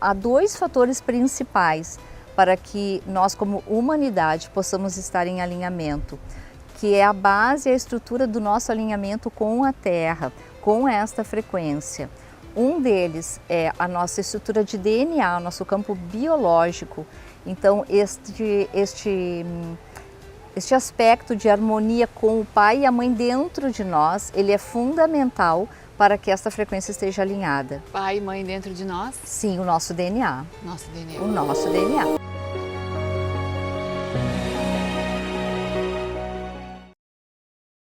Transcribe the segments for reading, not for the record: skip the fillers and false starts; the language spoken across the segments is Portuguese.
há dois fatores principais para que nós, como humanidade, possamos estar em alinhamento, que é a base e a estrutura do nosso alinhamento com a Terra, com esta frequência. Um deles é a nossa estrutura de DNA, o nosso campo biológico. Então, este aspecto de harmonia com o pai e a mãe dentro de nós, ele é fundamental para que esta frequência esteja alinhada. Pai e mãe dentro de nós? Sim, o nosso DNA. Nosso DNA. O nosso DNA.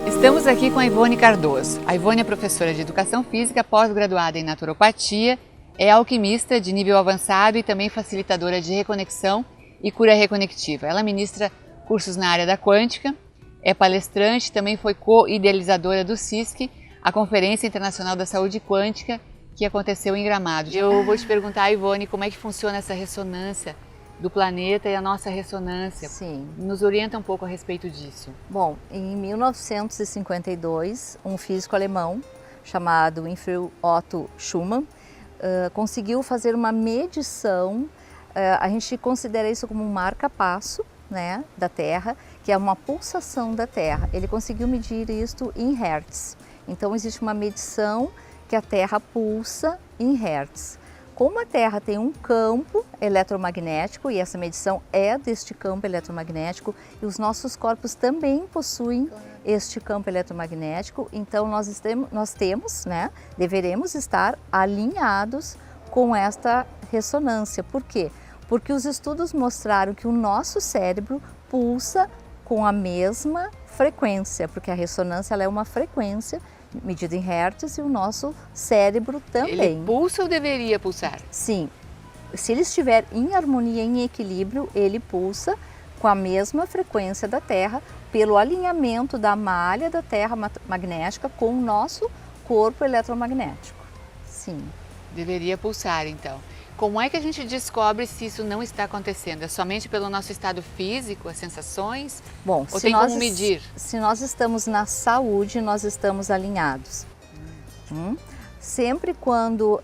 Estamos aqui com a Ivone Cardoso. A Ivone é professora de Educação Física, pós-graduada em Naturopatia, é alquimista de nível avançado e também facilitadora de reconexão e cura reconectiva. Ela ministra cursos na área da quântica, é palestrante, também foi co-idealizadora do CISC, a Conferência Internacional da Saúde Quântica, que aconteceu em Gramado. Eu vou te perguntar, Ivone, como é que funciona essa ressonância do planeta e a nossa ressonância? Sim. Nos orienta um pouco a respeito disso. Bom, em 1952, um físico alemão chamado Winfried Otto Schumann conseguiu fazer uma medição, a gente considera isso como um marca-passo, né, da Terra, que é uma pulsação da Terra. Ele conseguiu medir isto em hertz. Então existe uma medição que a Terra pulsa em hertz. Como a Terra tem um campo eletromagnético, e essa medição é deste campo eletromagnético, e os nossos corpos também possuem este campo eletromagnético, então nós temos, né, deveremos estar alinhados com esta ressonância. Por quê? Porque os estudos mostraram que o nosso cérebro pulsa com a mesma frequência, porque a ressonância ela é uma frequência medida em hertz e o nosso cérebro também. Ele pulsa ou deveria pulsar? Sim, se ele estiver em harmonia, em equilíbrio, ele pulsa com a mesma frequência da Terra pelo alinhamento da malha da Terra magnética com o nosso corpo eletromagnético. Sim. Deveria pulsar, então. Como é que a gente descobre se isso não está acontecendo? É somente pelo nosso estado físico, as sensações? Bom, ou tem como medir? Se nós estamos na saúde, nós estamos alinhados. Sempre quando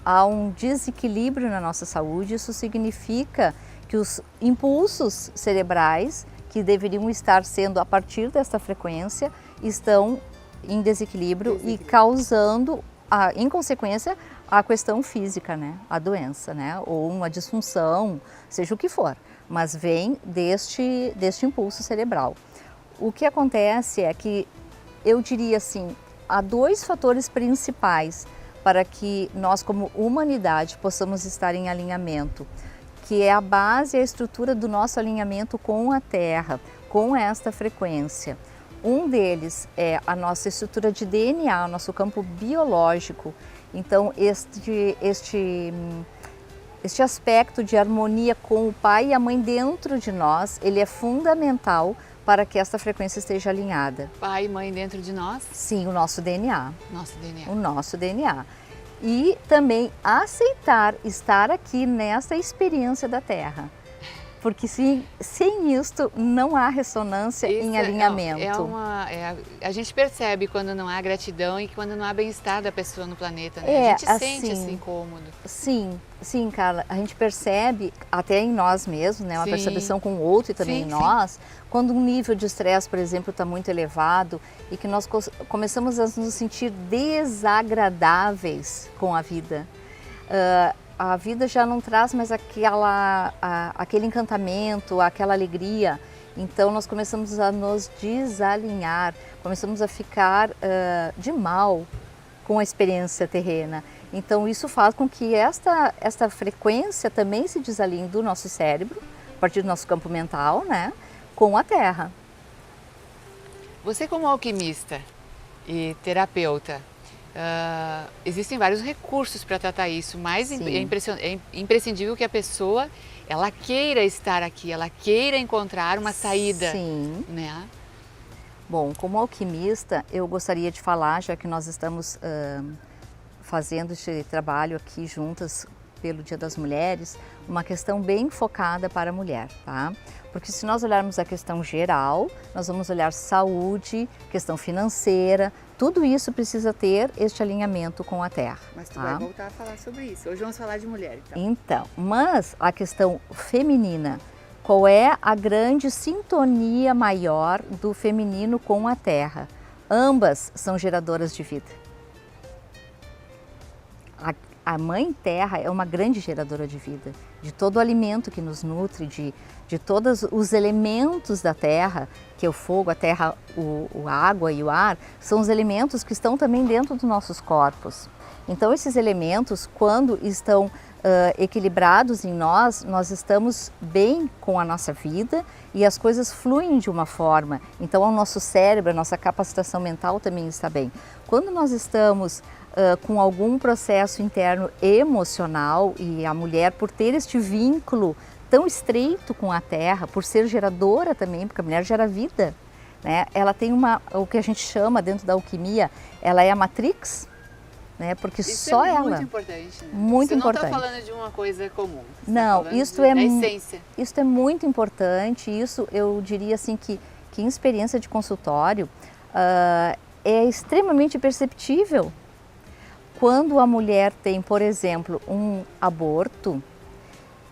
há um desequilíbrio na nossa saúde, isso significa que os impulsos cerebrais, que deveriam estar sendo a partir desta frequência, estão em desequilíbrio e causando, em consequência, a questão física, né? A doença, né? Ou uma disfunção, seja o que for, mas vem deste impulso cerebral. O que acontece é que, eu diria assim, há dois fatores principais para que nós, como humanidade, possamos estar em alinhamento, que é a base e a estrutura do nosso alinhamento com a Terra, com esta frequência. Um deles é a nossa estrutura de DNA, o nosso campo biológico. Então, este aspecto de harmonia com o pai e a mãe dentro de nós, ele é fundamental para que esta frequência esteja alinhada. Pai e mãe dentro de nós? Sim, o nosso DNA. Nosso DNA. O nosso DNA. E também aceitar estar aqui nesta experiência da Terra. Porque sem isto não há ressonância em alinhamento. A gente percebe quando não há gratidão e quando não há bem-estar da pessoa no planeta, né? A gente sente esse incômodo. Sim, Carla, a gente percebe até em nós mesmos, né? Uma percepção com o outro e também em nós, quando um nível de estresse, por exemplo, está muito elevado e que nós começamos a nos sentir desagradáveis com a vida. A vida já não traz mais aquele encantamento, aquela alegria. Então nós começamos a nos desalinhar, começamos a ficar de mal com a experiência terrena. Então isso faz com que esta frequência também se desalinhe do nosso cérebro, a partir do nosso campo mental, né, com a Terra. Você como alquimista e terapeuta, existem vários recursos para tratar isso, mas é imprescindível que a pessoa ela queira estar aqui, ela queira encontrar uma saída. Sim. Né? Bom, como alquimista, eu gostaria de falar, já que nós estamos fazendo este trabalho aqui juntas pelo Dia das Mulheres, uma questão bem focada para a mulher, tá? Porque se nós olharmos a questão geral, nós vamos olhar saúde, questão financeira, tudo isso precisa ter este alinhamento com a terra. Mas tu tá? vai voltar a falar sobre isso. Hoje vamos falar de mulher, então. Então, mas a questão feminina, qual é a grande sintonia maior do feminino com a terra? Ambas são geradoras de vida. A Mãe Terra é uma grande geradora de vida, de todo o alimento que nos nutre, de todos os elementos da terra, que é o fogo, a terra, a água e o ar, são os elementos que estão também dentro dos nossos corpos. Então esses elementos, quando estão equilibrados em nós, nós estamos bem com a nossa vida e as coisas fluem de uma forma. Então o nosso cérebro, a nossa capacitação mental também está bem. Quando nós estamos com algum processo interno emocional, e a mulher, por ter este vínculo tão estreito com a terra, por ser geradora também, porque a mulher gera vida, né? Ela tem o que a gente chama dentro da alquimia, ela é a matrix, né? Porque isso só é ela. Muito importante, né? Muito importante. Você não está falando de uma coisa comum. Não, tá isso da é essência. Isso é muito importante. Isso eu diria assim que em experiência de consultório é extremamente perceptível. Quando a mulher tem, por exemplo, um aborto,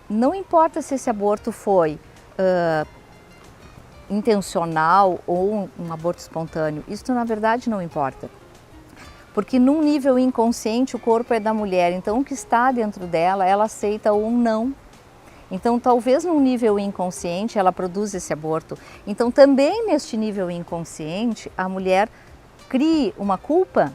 não importa se esse aborto foi intencional ou um aborto espontâneo, isso na verdade não importa. Porque num nível inconsciente o corpo é da mulher, então o que está dentro dela, ela aceita ou não. Então talvez num nível inconsciente ela produza esse aborto. Então também neste nível inconsciente a mulher crie uma culpa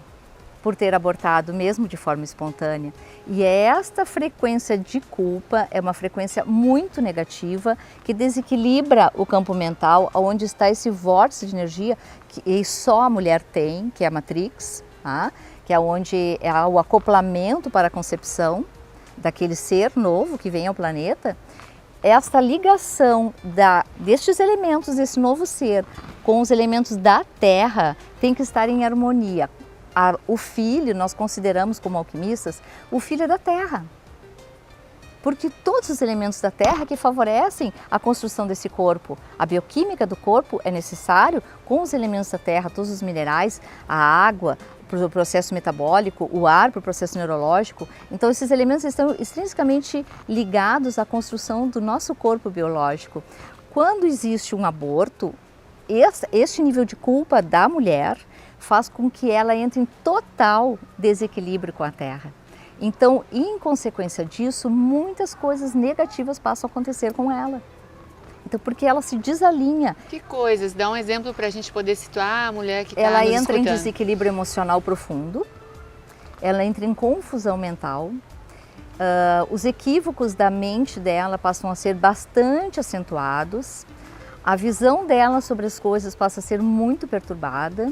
por ter abortado, mesmo de forma espontânea. E esta frequência de culpa é uma frequência muito negativa que desequilibra o campo mental, onde está esse vórtice de energia que só a mulher tem, que é a matrix, tá? Que é onde há o acoplamento para a concepção daquele ser novo que vem ao planeta. Esta ligação destes elementos, desse novo ser, com os elementos da Terra, tem que estar em harmonia. O filho, nós consideramos como alquimistas, o filho é da terra. Porque todos os elementos da terra que favorecem a construção desse corpo. A bioquímica do corpo é necessário com os elementos da terra, todos os minerais, a água para o processo metabólico, o ar para o processo neurológico. Então esses elementos estão extrinsecamente ligados à construção do nosso corpo biológico. Quando existe um aborto, este nível de culpa da mulher faz com que ela entre em total desequilíbrio com a terra. Então, em consequência disso, muitas coisas negativas passam a acontecer com ela. Então, porque ela se desalinha. Que coisas? Dá um exemplo para a gente poder situar a mulher que está Ela nos entra escutando. em desequilíbrio emocional profundo, ela entra em confusão mental, os equívocos da mente dela passam a ser bastante acentuados, a visão dela sobre as coisas passa a ser muito perturbada,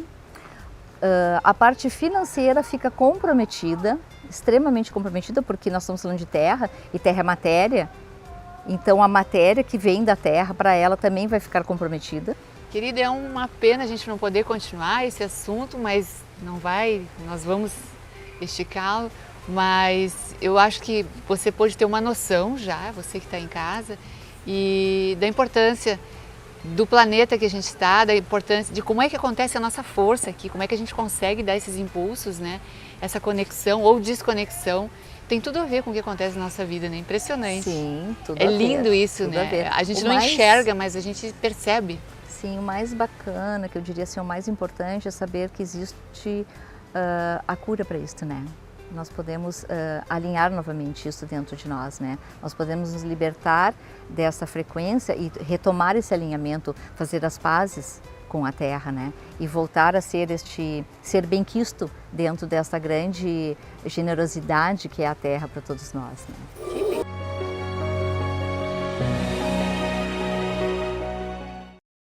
a parte financeira fica comprometida, extremamente comprometida, porque nós estamos falando de terra, e terra é matéria, então a matéria que vem da terra, para ela também vai ficar comprometida. Querida, é uma pena a gente não poder continuar esse assunto, mas não vai, nós vamos esticá-lo, mas eu acho que você pode ter uma noção já, você que está em casa, e da importância do planeta que a gente está, da importância de como é que acontece a nossa força aqui, como é que a gente consegue dar esses impulsos, né? Essa conexão ou desconexão, tem tudo a ver com o que acontece na nossa vida, né? Impressionante. Sim, tudo é a ver. lindo isso, tudo né? A ver. A gente não enxerga, mas a gente percebe. Sim, o mais bacana, que eu diria assim, o mais importante é saber que existe a cura para isso, né? Nós podemos alinhar novamente isso dentro de nós, né? Nós podemos nos libertar dessa frequência e retomar esse alinhamento, fazer as pazes com a Terra, né? E voltar a ser ser benquisto dentro dessa grande generosidade que é a Terra para todos nós, né?